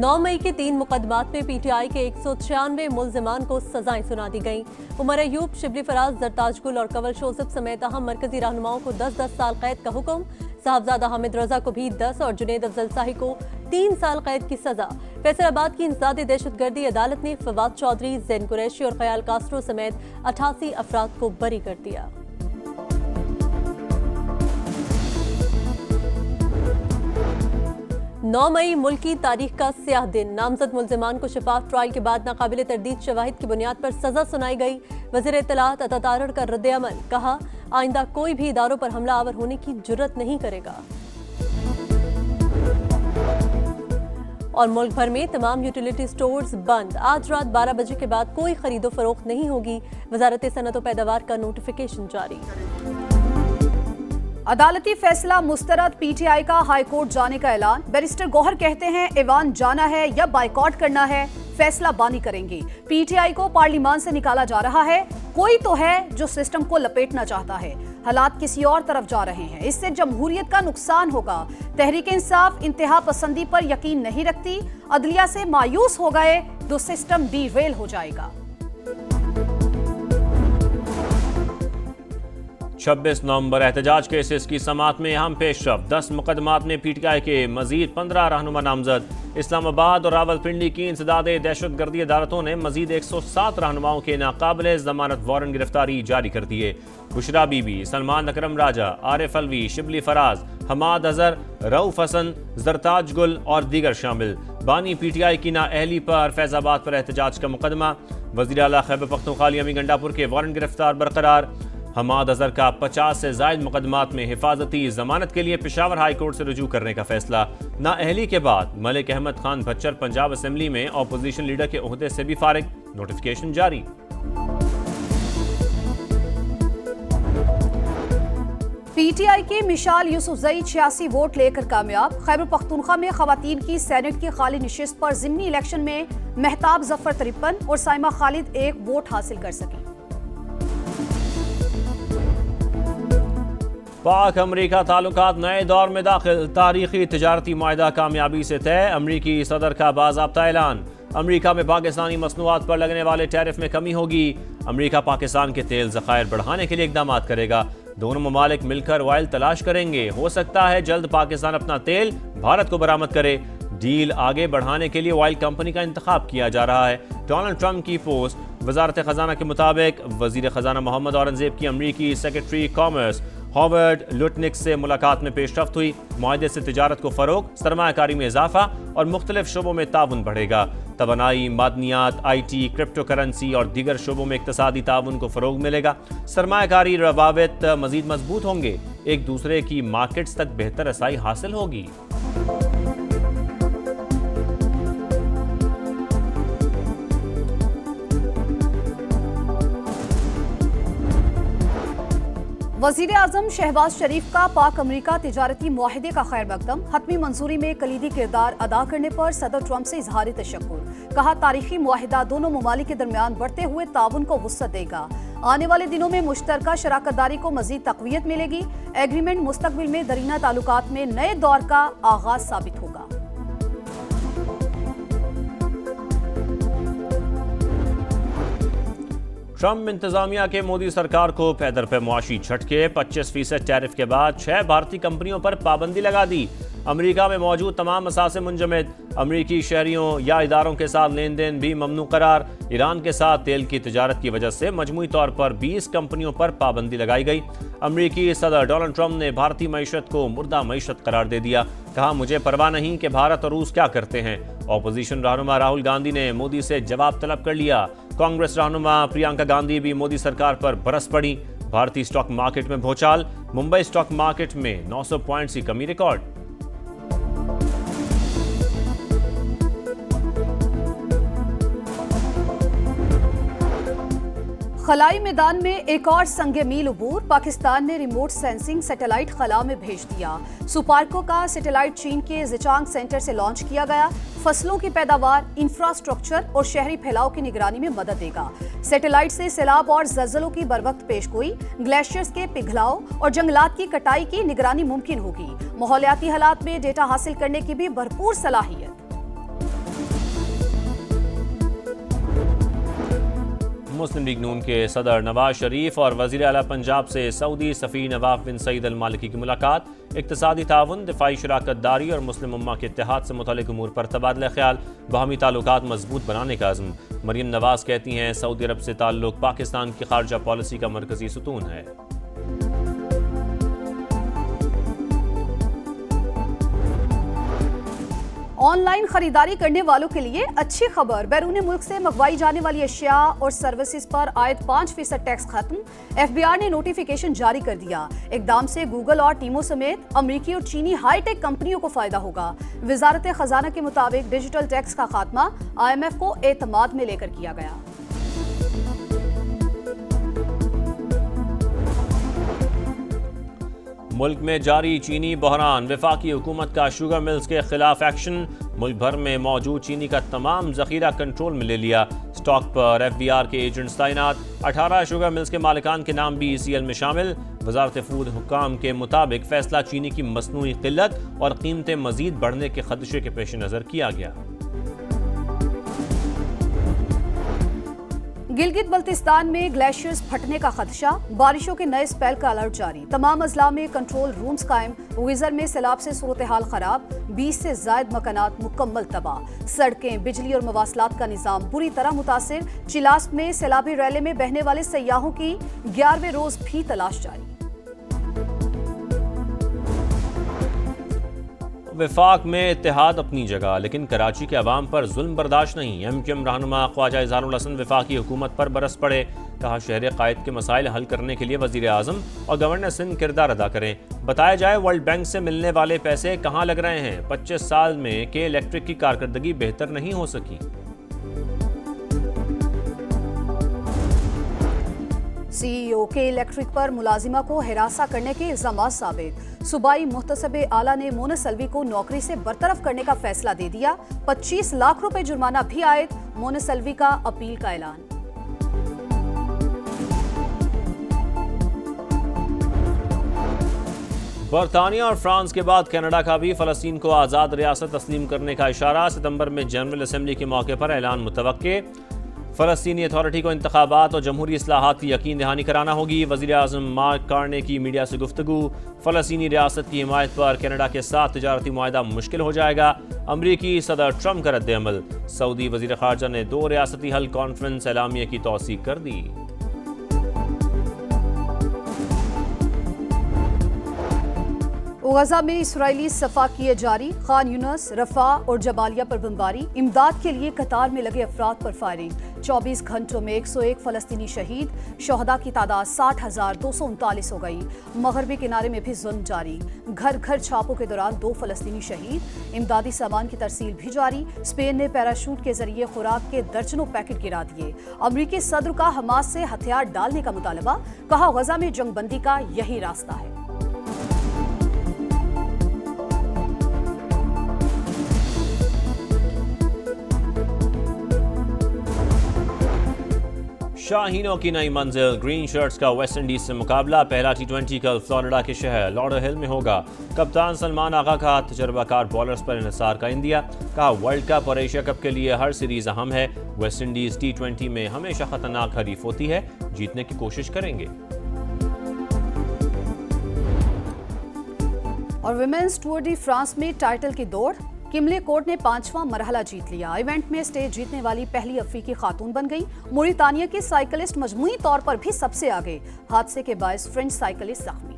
9 मई के 3 मुकदमात में पीटीआई के 196 मुल्जिमान को सजाएं सुना दी गईं। उमर अयूब, शिबली फराज, जरताज गुल और कंवल शोसफ समेत अहम मरकजी रहनुमाओं को 10-10 साल कैद का हुक्म। साहबजादा हामिद रजा को भी 10 और जुनेद अफजल शाही को 3 साल कैद की सजा। फैसलाबाद की इंसदादी दहशतगर्दी अदालत ने फवाद चौधरी, जैन कुरैशी और ख्याल कास्ट्रो समेत 88 अफराद को बरी कर दिया। नौ मई मुल्क की तारीख का स्याह दिन। नामजद मुल्जिमान को शफाफ ट्रायल के बाद नाकाबिल तरदीद शवाहिद की बुनियाद पर सजा सुनाई गई। वज़ीर इत्तलात अता तारड़ का रद्द-ए-अमल, कहा आइंदा कोई भी इदारों पर हमला आवर होने की जुर्रत नहीं करेगा। और मुल्क भर में तमाम यूटिलिटी स्टोर्स बंद। आज रात 12 बजे के बाद कोई खरीदो फरोख्त नहीं होगी। वजारत सनअत व पैदावार का नोटिफिकेशन जारी। अदालती फैसला मुस्तरद, पीटीआई का हाई कोर्ट जाने का ऐलान। बैरिस्टर गौहर कहते हैं ऐवान जाना है या बाइकॉट करना है, फैसला बानी करेंगे। पीटीआई को पार्लियामान से निकाला जा रहा है। कोई तो है जो सिस्टम को लपेटना चाहता है। हालात किसी और तरफ जा रहे हैं, इससे जमहूरियत का नुकसान होगा। तहरीक इंसाफ इंतहा पसंदी पर यकीन नहीं रखती। अदलिया से मायूस हो गए तो सिस्टम डीरेल हो जाएगा। 26 नवंबर एहतजाज केसेस की समाअत में अहम पेशरफ। 10 मुकदमात में पीटीआई के मजीद 15 रहनुमा नामजद। इस्लामाबाद और रावलपिंडी की इंसदादे दहशतगर्दी अदालतों ने मजीद 107 रहनुमाओं के नाकाबिले जमानत वारंट गिरफ्तारी जारी कर दिए। बुशरा बीबी, सलमान अकरम राजा, आरिफ अलवी, शिबली फराज, हमाद अजहर, रऊफ हसन, जरताज गुल और दीगर शामिल। बानी पीटीआई की नाअहली पर फैजाबाद पर एहतजाज का मुकदमा। वज़ीर आला खैबर पख्तूनख्वा अली गंडापुर के वारंट गिरफ्तार बरकरार। हमाद अजहर का 50 से जायद मुकदमात में हिफाजती जमानत के लिए पेशावर हाई कोर्ट से रुजू करने का फैसला। नाअहली के बाद मलिक अहमद खान भच्चर पंजाब असेंबली में ऑपोजिशन लीडर के ओहदे से भी फारिग, नोटिफिकेशन जारी। पीटीआई की मिशाल यूसुफजई 86 वोट लेकर कामयाब। खैबर पख्तूनख्वा में खवातीन की सेनेट की खाली निशिस्त पर ज़िमनी इलेक्शन में महताब जफर 53 और साइमा खालिद 1 वोट हासिल कर सकी। पाक अमरीका ताल्लुकात नए दौर में दाखिल। तारीखी तिजारती मुआहदा कामयाबी से तय। अमरीकी सदर का बाज़ाब्ता ऐलान। अमरीका में पाकिस्तानी मसनूआत पर लगने वाले टैरिफ में कमी होगी। अमरीका पाकिस्तान के तेल ज़खायर बढ़ाने के लिए इकदाम करेगा। दोनों ममालिक मिलकर ऑयल तलाश करेंगे। हो सकता है जल्द पाकिस्तान अपना तेल भारत को बरामद करे। डील आगे बढ़ाने के लिए ऑयल कंपनी का इंतखाब किया जा रहा है। डोनाल्ड ट्रंप की पोस्ट। वजारत खजाना के मुताबिक वजीर खजाना मोहम्मद औरंगजेब की अमरीकी सेक्रेटरी कॉमर्स हॉवर्ड लुटनिक से मुलाकात में पेशरफ्त हुई। मुआहदे से तिजारत को फरोग, सरमायाकारी में इजाफा और मुख्तलिफ शोबों में ताउन बढ़ेगा। तवानाई, मादनियात, IT, क्रिप्टो करेंसी और दीगर शोबों में इक्तसादी ताउन को फरोग मिलेगा। सरमायाकारी रवाबित मजीद मजबूत होंगे। एक दूसरे की मार्केट्स तक बेहतर रसाई हासिल होगी। वज़ीर आज़म शहबाज शरीफ का पाक अमरीका तिजारती मुआहदे का खैर मकदम। हतमी मंजूरी में कलीदी किरदार अदा करने पर सदर ट्रंप से इजहार तशक्कुर। कहा तारीखी मुआहदा दोनों ममालिक के दरमियान बढ़ते हुए ताउन को वुसअत देगा। आने वाले दिनों में मुश्तरका शराकतदारी को मजीद तक़वियत मिलेगी। एग्रीमेंट मुस्तकबिल में दरीना ताल्लुकात में नए दौर का आगाज साबित होगा। ट्रंप इंतजामिया के मोदी सरकार को पैदर पे मुआशी झटके। 25% टैरिफ के बाद 6 भारतीय कंपनियों पर पाबंदी लगा दी। अमेरिका में मौजूद तमाम असासे मुंजमद। अमरीकी शहरियों या इदारों के साथ लेन देन भी ममनू करार। ईरान के साथ तेल की तिजारत की वजह से मजमूई तौर पर 20 कंपनियों पर पाबंदी लगाई गई। अमरीकी सदर डोनाल्ड ट्रंप ने भारतीय मईशत को मुर्दा मईशत करार दे दिया। कहा मुझे परवाह नहीं कि भारत और रूस क्या करते हैं। ऑपोजिशन रहनुमा राहुल गांधी ने मोदी से जवाब तलब कर लिया। कांग्रेस रहनुमा प्रियंका गांधी भी मोदी सरकार पर बरस पड़ी। भारतीय स्टॉक मार्केट में भूचाल। मुंबई स्टॉक मार्केट में 900 पॉइंट्स की कमी रिकॉर्ड। खलाई मैदान में एक और संगे मील अबूर। पाकिस्तान ने रिमोट सेंसिंग सैटेलाइट खला में भेज दिया। सुपार्को का सैटेलाइट चीन के जिचांग सेंटर से लॉन्च किया गया। फसलों की पैदावार, इंफ्रास्ट्रक्चर और शहरी फैलाव की निगरानी में मदद देगा। सैटेलाइट से सैलाब और जल्जलों की बरवक्त पेशगोई, ग्लेशियर्स के पिघलाव और जंगलात की कटाई की निगरानी मुमकिन होगी। माहौलियाती हालात में डेटा हासिल करने की भी भरपूर सलाहियत। मुस्लिम लीग नून के सदर नवाज शरीफ और वज़ीर आला पंजाब से सऊदी सफ़ी नवाफ बिन सईद अल मालिकी की मुलाकात। इक़्तिसादी ताउन, दिफाई शराकत दारी और मुस्लिम उम्मा के इत्तेहाद से मुतालिक उमूर पर तबादला ख्याल, बाहमी ताल्लुकात मजबूत बनाने का अज़्म। मरियम नवाज कहती हैं सऊदी अरब से ताल्लुक पाकिस्तान की खारजा पॉलिसी का मरकजी सुतून है। ऑनलाइन खरीदारी करने वालों के लिए अच्छी खबर, बैरून मुल्क से मंगवाई जाने वाली अशिया और सर्विसेज पर आयद 5% टैक्स खत्म। FBI ने नोटिफिकेशन जारी कर दिया। इकदाम से गूगल और टीमो समेत अमरीकी और चीनी हाईटेक कंपनियों को फायदा होगा। वजारत खजाना के मुताबिक डिजिटल टैक्स का खात्मा IMF को एतमाद में लेकर किया गया। मुल्क में जारी चीनी बहरान, वफाकी हुकूमत का शुगर मिल्स के खिलाफ एक्शन। मुल्क भर में मौजूद चीनी का तमाम जखीरा कंट्रोल में ले लिया। स्टॉक पर FBR के एजेंट्स तैनात। 18 शुगर मिल्स के मालिकान के नाम भी ECL में शामिल। वजारत फूड हुक्काम के मुताबिक फैसला चीनी की मसनूई किल्लत और कीमतें मजीद बढ़ने के खदशे के पेश नज़र किया गया। गिलगित बल्तिस्तान में ग्लेशियर्स फटने का खदशा, बारिशों के नए स्पेल का अलर्ट जारी। तमाम अजला में कंट्रोल रूम्स कायम। गिजर में सैलाब से सूरत हाल खराब, 20 से जायद मकानात मुकम्मल तबाह। सड़कें, बिजली और मवासलात का निज़ाम बुरी तरह मुतासिर। चिलास्प में सैलाबी रैले में बहने वाले सयाहों की 11वें रोज भी तलाश जारी। वफाक में इत्तेहाद अपनी जगह, लेकिन कराची के अवाम पर जुल्म बर्दाश्त नहीं। MQM रहनुमा ख्वाजा इज़हारुल हसन वफाकी हुकूमत पर बरस पड़े। कहा शहर कायद के मसाइल हल करने के लिए वज़ीर आज़म और गवर्नर सिंध किरदार अदा करें। बताया जाए वर्ल्ड बैंक से मिलने वाले पैसे कहाँ लग रहे हैं। 25 साल में के इलेक्ट्रिक की कारकर्दगी बेहतर नहीं हो सकी। CEO के इलेक्ट्रिक पर मुलाजिमा को हिरासा करने के इल्जाम साबित। सूबाई मुहतसब आला ने मोनस अलवी को नौकरी से बरतरफ करने का फैसला दे दिया। 25 लाख रुपए जुर्माना भी आयद। मोनस अलवी का अपील का ऐलान। बरतानिया और फ्रांस के बाद कनाडा का भी फ़लस्तीन को आज़ाद रियासत तस्लीम करने का इशारा। सितंबर में जनरल असम्बली के मौके पर ऐलान मुतवक्के। फ़लस्तीनी अथॉरिटी को इंतखाबात और जमहूरी इस्लाहात की यकीन दहानी कराना होगी। वज़ीर आज़म मार्क कार्ने की मीडिया से गुफ्तगू। फ़लस्तीनी रियासत की हिमायत पर कनाडा के साथ तिजारती मुआहदा मुश्किल हो जाएगा। अमरीकी सदर ट्रंप का रद्द-ए-अमल। सऊदी वज़ीर ख़ारजा ने 2 रियासती हल कॉन्फ्रेंस एलामिया की तौसीक कर दी। गजा में इसराइली सफा किए जारी। खान यूनस, रफा और जबालिया पर बमबारी। इमदाद के लिए कतार में लगे अफराद पर फायरिंग। 24 घंटों में 101 फलस्तीनी शहीद। शोहदा की तादाद 60,239 हो गई। मगरबी किनारे में भी जुल्म जारी। घर घर छापों के दौरान 2 फलस्तीनी शहीद। इमदादी सामान की तरसील भी जारी। स्पेन ने पैराशूट के जरिए खुराक के दर्जनों पैकेट गिरा दिए। अमरीकी सदर का हमास से हथियार डालने का मुतालबा। कहा गजा में जंगबंदी का यही रास्ता है। शाहीनों की नई मंजिल, ग्रीन शर्ट्स का वेस्ट इंडीज से मुकाबला। पहला T20 कल फ्लोरिडा के शहर लॉडरहिल में होगा। कप्तान सलमान आगा का तजर्बाकार बॉलर्स पर इन्हिसार का इंडिया। कहा वर्ल्ड कप और एशिया कप के लिए हर सीरीज अहम है। वेस्ट इंडीज T20 में हमेशा खतरनाक हरीफ होती है, जीतने की कोशिश करेंगे। और विमेंस टूर डी फ्रांस में टाइटल की दौड़। किमले कोर्ट ने 5वां मरहला जीत लिया। इवेंट में स्टेज जीतने वाली पहली अफ्रीकी खातून बन गई। मोरितानिया की साइकिलिस्ट मजमूई तौर पर भी सबसे आगे। हादसे के बायस फ्रेंच साइकिलिस्ट जख्मी।